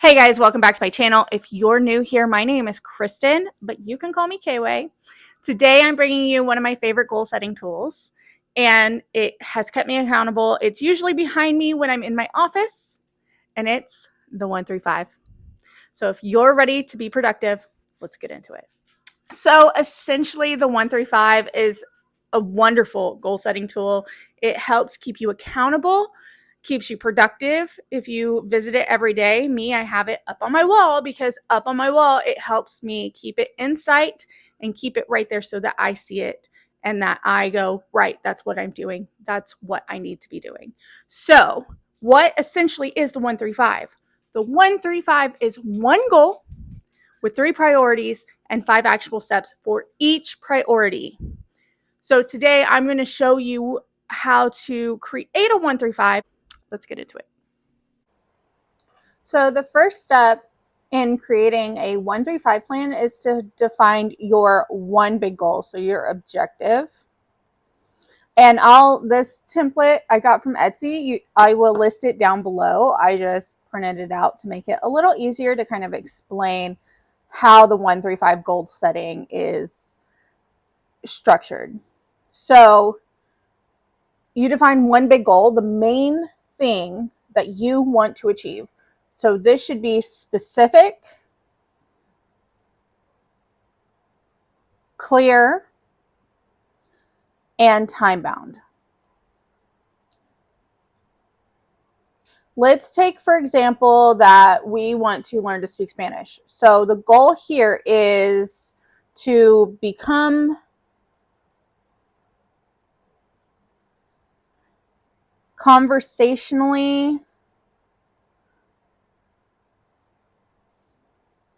Hey guys, welcome back to my channel. If you're new here, my name is Kristen, but you can call me K-Way. Today I'm bringing you one of my favorite goal setting tools, and it has kept me accountable. It's usually behind me when I'm in my office, and it's the 135. So if you're ready to be productive, let's get into it. So essentially the 135 is a wonderful goal setting tool. It helps keep you accountable, keeps you productive. If you visit it every day, I have it up on my wall because up on my wall, it helps me keep it in sight and keep it right there so that I see it and that I go, right, that's what I'm doing. That's what I need to be doing. So what essentially is the 135? The 135 is one goal with 3 priorities and 5 actionable steps for each priority. So today I'm going to show you how to create a 135. Let's get into it. So the first step in creating a 135 plan is to define your one big goal, so your objective. And this template I got from Etsy, I will list it down below. I just printed it out to make it a little easier to kind of explain how the 135 goal setting is structured. So you define one big goal, the main thing that you want to achieve. So this should be specific, clear, and time-bound. Let's take, for example, that we want to learn to speak Spanish. So the goal here is to become conversationally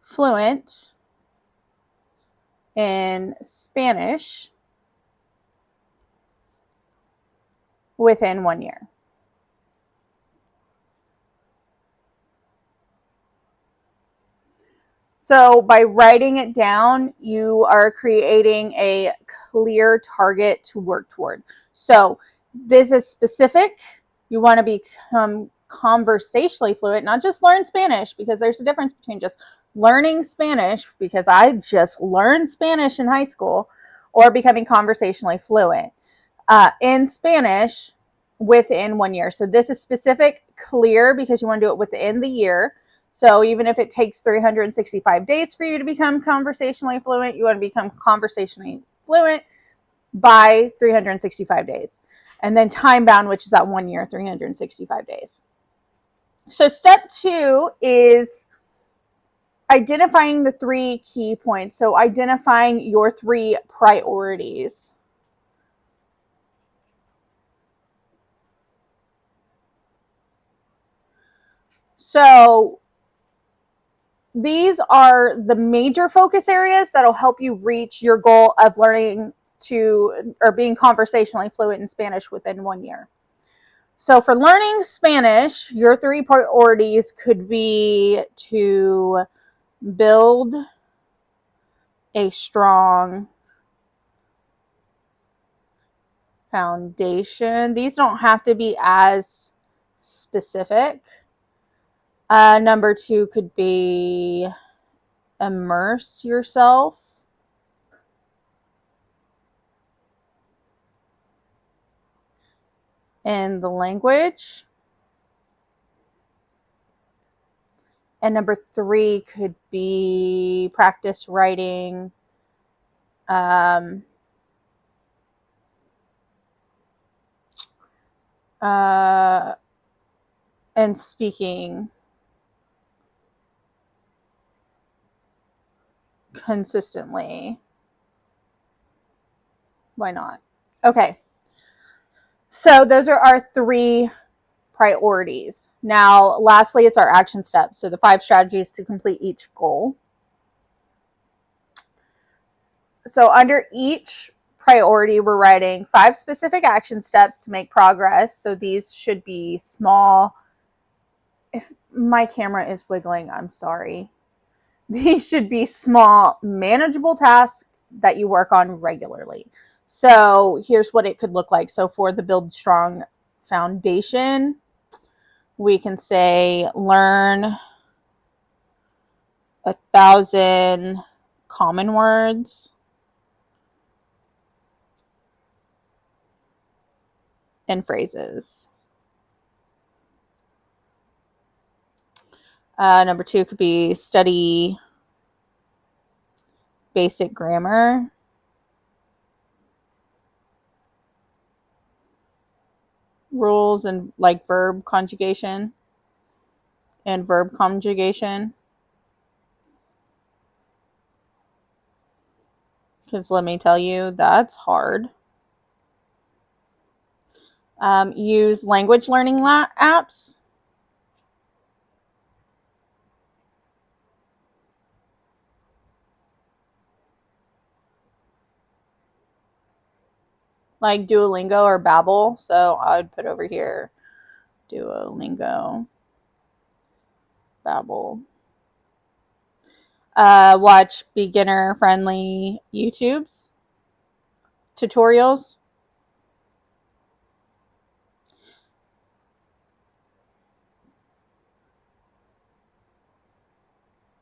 fluent in Spanish within 1 year. So by writing it down, you are creating a clear target to work toward. So this is specific. You want to become conversationally fluent, not just learn Spanish, because there's a difference between just learning Spanish, because I just learned Spanish in high school, or becoming conversationally fluent in Spanish within 1 year. So this is specific, clear, because you want to do it within the year. So even if it takes 365 days for you to become conversationally fluent, you want to become conversationally fluent by 365 days. And then time bound, which is that 1 year, 365 days. So step 2 is identifying the 3 key points. So identifying your 3 priorities. So these are the major focus areas that'll help you reach your goal of learning or being conversationally fluent in Spanish within 1 year. So for learning Spanish, your 3 priorities could be to build a strong foundation. These don't have to be as specific. Number 2 could be immerse yourself in the language. And number 3 could be practice writing, and speaking consistently. Why not? Okay. So those are our 3 priorities. Now, lastly, it's our action steps. So the 5 strategies to complete each goal. So under each priority, we're writing 5 specific action steps to make progress. So these should be small. If my camera is wiggling, I'm sorry. These should be small, manageable tasks that you work on regularly. So here's what it could look like. So for the build strong foundation, we can say learn 1,000 common words and phrases. Number 2 could be study basic grammar. Rules and like verb conjugation and verb conjugation. Because let me tell you, that's hard. Use language learning apps. Like Duolingo or Babbel. So I would put over here Duolingo, Babbel. Watch beginner friendly YouTubes, tutorials.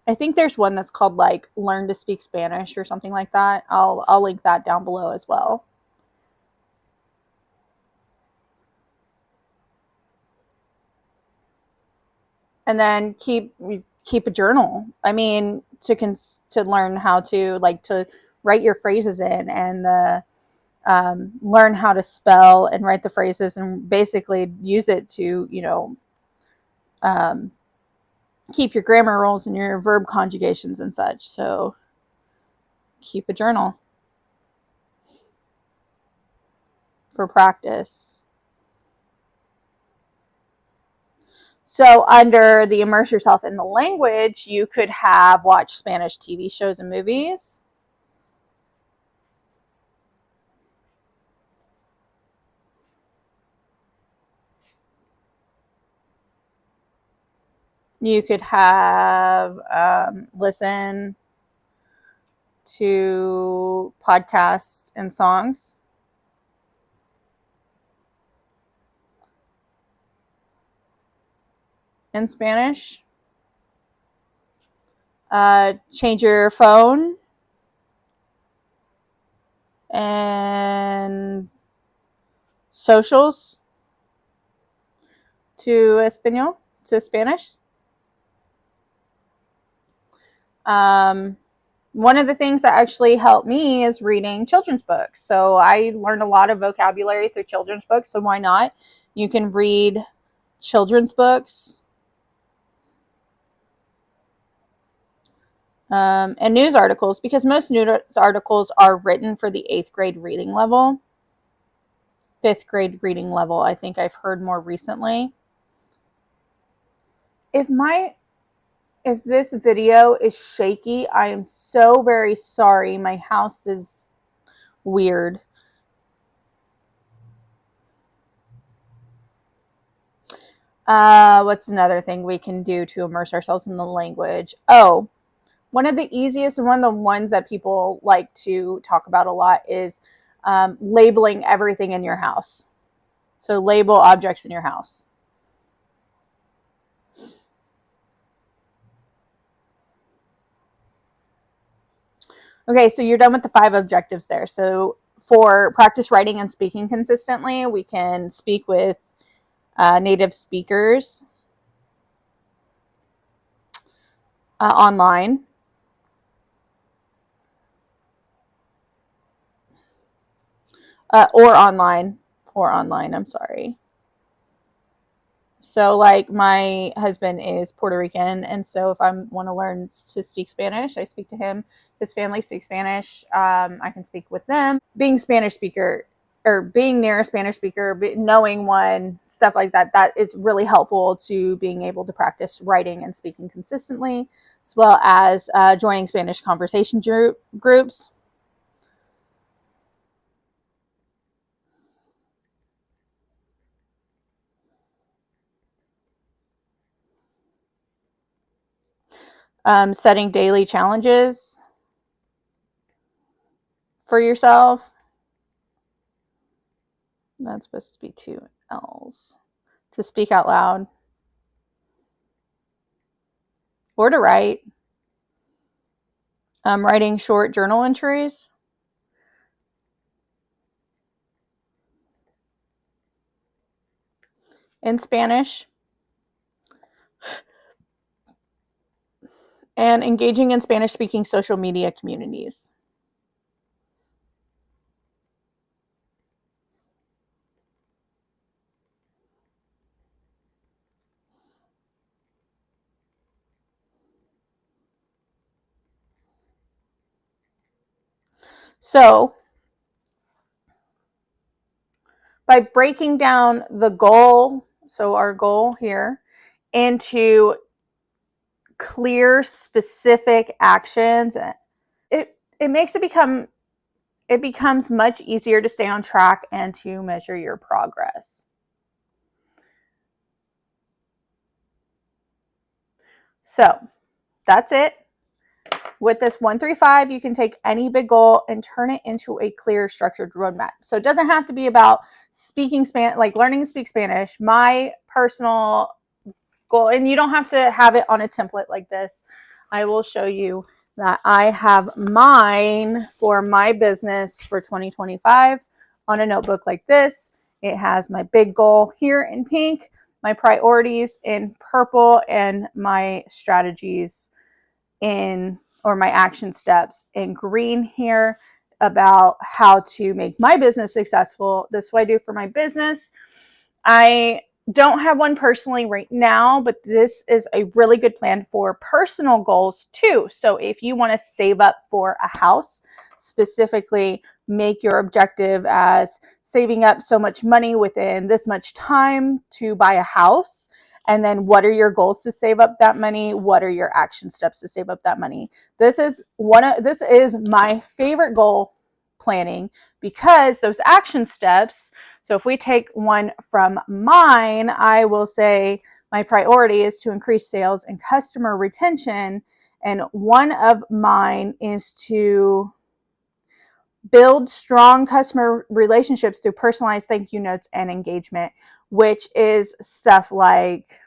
I think there's one that's called like Learn to Speak Spanish or something like that. I'll link that down below as well. And then keep a journal. I mean, to learn how to like to write your phrases in, and the learn how to spell and write the phrases, and basically use it to keep your grammar rules and your verb conjugations and such. So keep a journal for practice. So under the immerse yourself in the language, you could have watch Spanish TV shows and movies. You could have listen to podcasts and songs. In Spanish. Change your phone and socials to Espanol, to Spanish. One of the things that actually helped me is reading children's books. So I learned a lot of vocabulary through children's books. So why not? You can read children's books. And news articles, because most news articles are written for the 8th grade reading level. 5th grade reading level, I think I've heard more recently. If this video is shaky, I am so very sorry. My house is weird. What's another thing we can do to immerse ourselves in the language? Oh, one of the easiest and one of the ones that people like to talk about a lot is labeling everything in your house. So label objects in your house. Okay, so you're done with the 5 objectives there. So for practice writing and speaking consistently, we can speak with native speakers online. Or online. I'm sorry. So like my husband is Puerto Rican, and so if I want to learn to speak Spanish, I speak to him. His family speaks Spanish. I can speak with them. Being Spanish speaker or being near a Spanish speaker, knowing one, stuff like that, that is really helpful to being able to practice writing and speaking consistently, as well as joining Spanish conversation groups. Setting daily challenges for yourself. That's supposed to be 2 L's. To speak out loud or to write. Writing short journal entries. In Spanish. And engaging in Spanish-speaking social media communities. So by breaking down the goal, so our goal here, into clear, specific actions, it makes it becomes much easier to stay on track and to measure your progress. So that's it. With this 135, you can take any big goal and turn it into a clear, structured roadmap. So it doesn't have to be about speaking Spanish, like learning to speak Spanish. My personal goal, and you don't have to have it on a template like this. I will show you that I have mine for my business for 2025 on a notebook like this. It has my big goal here in pink, my priorities in purple, and my strategies in, or my action steps in green here, about how to make my business successful. This is what I do for my business. I don't have one personally right now, but this is a really good plan for personal goals too. So if you want to save up for a house, specifically make your objective as saving up so much money within this much time to buy a house. And then what are your goals to save up that money? What are your action steps to save up that money? This is my favorite goal planning, because those action steps. So if we take one from mine, I will say my priority is to increase sales and customer retention. And one of mine is to build strong customer relationships through personalized thank you notes and engagement, which is stuff like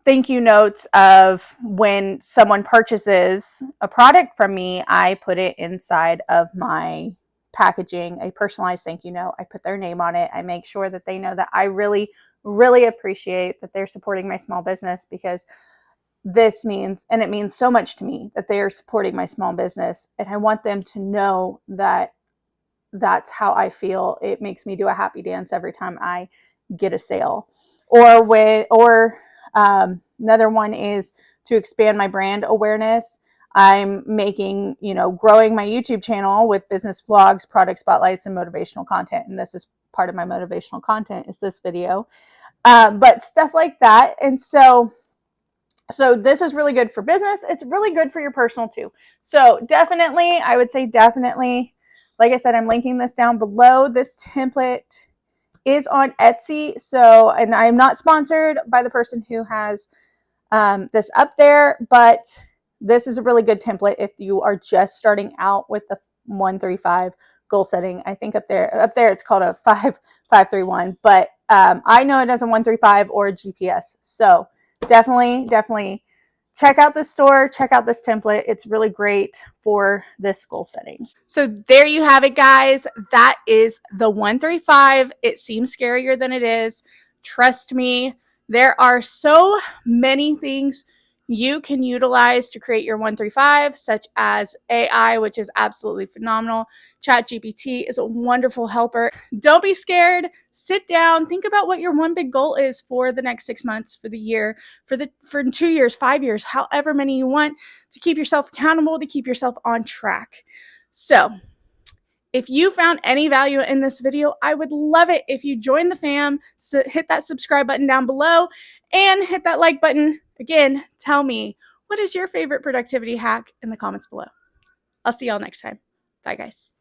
thank you notes of when someone purchases a product from me, I put it inside of my packaging, a personalized thank you note. I put their name on it. I make sure that they know that I really, really appreciate that they're supporting my small business, because this means, and it means so much to me that they are supporting my small business. And I want them to know that that's how I feel. It makes me do a happy dance every time I get a sale. Another one is to expand my brand awareness. I'm making, growing my YouTube channel with business vlogs, product spotlights, and motivational content. And this is part of my motivational content, is this video. But stuff like that. And so this is really good for business. It's really good for your personal too. So definitely, I would say definitely, like I said, I'm linking this down below. This template is on Etsy. So, and I'm not sponsored by the person who has this up there, but this is a really good template if you are just starting out with the 135 goal setting. I think up there it's called a 531, but I know it as a 135 or a GPS. So definitely check out this store, check out this template. It's really great for this goal setting. So there you have it, guys. That is the 135. It seems scarier than it is. Trust me, there are so many things you can utilize to create your 135, such as AI, which is absolutely phenomenal. ChatGPT is a wonderful helper. Don't be scared. Sit down, think about what your one big goal is for the next 6 months, for the year, for 2 years, 5 years, however many you want, to keep yourself accountable, to keep yourself on track. So if you found any value in this video, I would love it if you join the fam. So hit that subscribe button down below and hit that like button. Again, tell me, what is your favorite productivity hack in the comments below? I'll see y'all next time. Bye, guys.